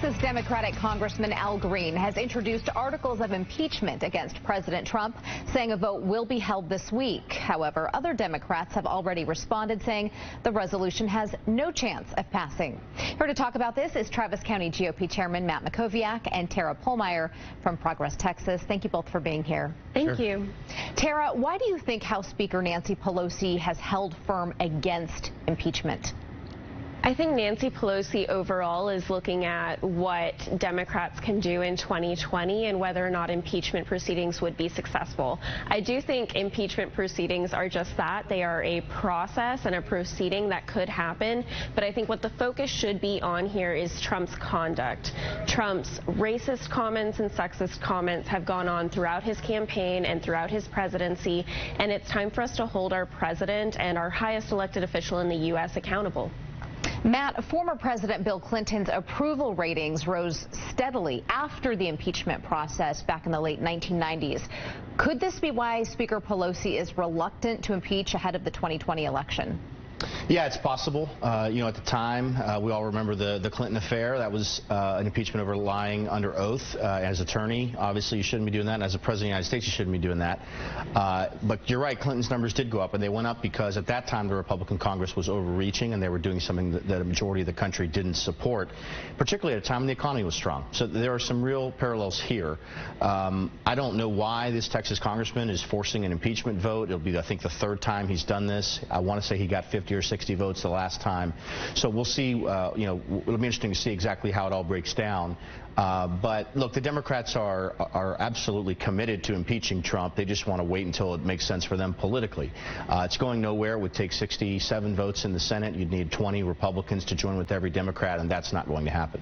Texas Democratic Congressman Al Green has introduced articles of impeachment against President Trump, saying a vote will be held this week. However, other Democrats have already responded, saying the resolution has no chance of passing. Here to talk about this is Travis County GOP Chairman Matt Mackowiak and Tara Pohlmeyer from Progress, Texas. Thank you both for being here. Thank you. Tara, why do you think House Speaker Nancy Pelosi has held firm against impeachment? I think Nancy Pelosi overall is looking at what Democrats can do in 2020 and whether or not impeachment proceedings would be successful. I do think impeachment proceedings are just that. They are a process and a proceeding that could happen. But I think what the focus should be on here is Trump's conduct. Trump's racist comments and sexist comments have gone on throughout his campaign and throughout his presidency. And it's time for us to hold our president and our highest elected official in the U.S. accountable. Matt, former President Bill Clinton's approval ratings rose steadily after the impeachment process back in the late 1990s. Could this be why Speaker Pelosi is reluctant to impeach ahead of the 2020 election? Yeah, it's possible. At the time, we all remember the Clinton affair. That was an impeachment over lying under oath. As attorney, obviously, you shouldn't be doing that. And as a president of the United States, you shouldn't be doing that. But you're right, Clinton's numbers did go up, and they went up because at that time the Republican Congress was overreaching, and they were doing something that a majority of the country didn't support, particularly at a time when the economy was strong. So there are some real parallels here. I don't know why this Texas congressman is forcing an impeachment vote. It'll be, I think, the third time he's done this. I want to say he got 50 or 60 votes the last time. So we'll see, it'll be interesting to see exactly how it all breaks down. But look, the Democrats are absolutely committed to impeaching Trump. They just want to wait until it makes sense for them politically. It's going nowhere. It would take 67 votes in the Senate. You'd need 20 Republicans to join with every Democrat, and that's not going to happen.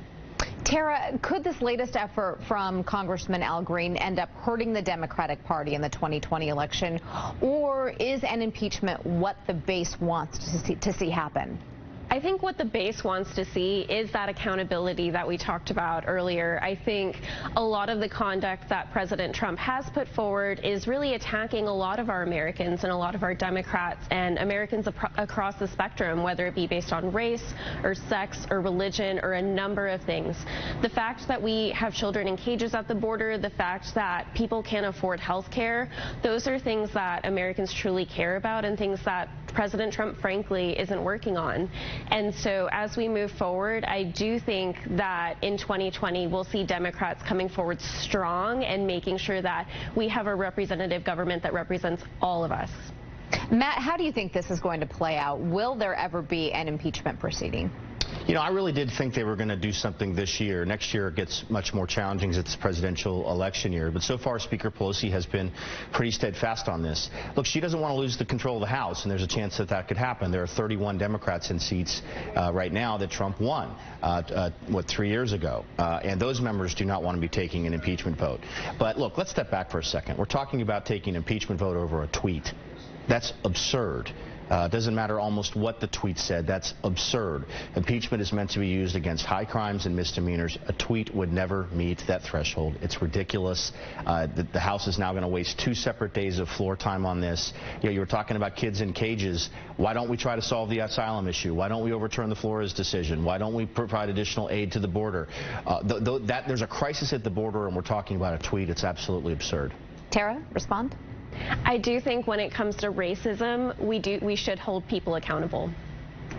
Tara, could this latest effort from Congressman Al Green end up hurting the Democratic Party in the 2020 election, or is an impeachment what the base wants to see happen? I think what the base wants to see is that accountability that we talked about earlier. I think a lot of the conduct that President Trump has put forward is really attacking a lot of our Americans and a lot of our Democrats and Americans across the spectrum, whether it be based on race or sex or religion or a number of things. The fact that we have children in cages at the border, the fact that people can't afford health care, those are things that Americans truly care about and things that President Trump, frankly, isn't working on. And so as we move forward, I do think that in 2020, we'll see Democrats coming forward strong and making sure that we have a representative government that represents all of us. Matt, how do you think this is going to play out? Will there ever be an impeachment proceeding? I really did think they were going to do something this year. Next year it gets much more challenging as it's a presidential election year. But so far, Speaker Pelosi has been pretty steadfast on this. Look, she doesn't want to lose the control of the House, and there's a chance that that could happen. There are 31 Democrats in seats right now that Trump won, 3 years ago. And those members do not want to be taking an impeachment vote. But look, let's step back for a second. We're talking about taking an impeachment vote over a tweet. That's absurd. It doesn't matter almost what the tweet said. That's absurd. Impeachment is meant to be used against high crimes and misdemeanors. A tweet would never meet that threshold. It's ridiculous. The House is now going to waste 2 separate days of floor time on this. You were talking about kids in cages. Why don't we try to solve the asylum issue? Why don't we overturn the Flores decision? Why don't we provide additional aid to the border? There's a crisis at the border, and we're talking about a tweet. It's absolutely absurd. Tara, respond. I do think when it comes to racism, we should hold people accountable.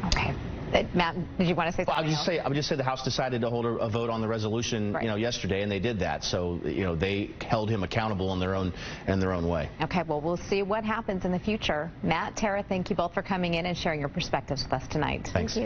Okay. Matt, did you want to say something? I would just say the House decided to hold a vote on the resolution, right, yesterday, and they did that. So, they held him accountable in their own way. Okay. Well, we'll see what happens in the future. Matt, Tara, thank you both for coming in and sharing your perspectives with us tonight. Thanks. Thank you.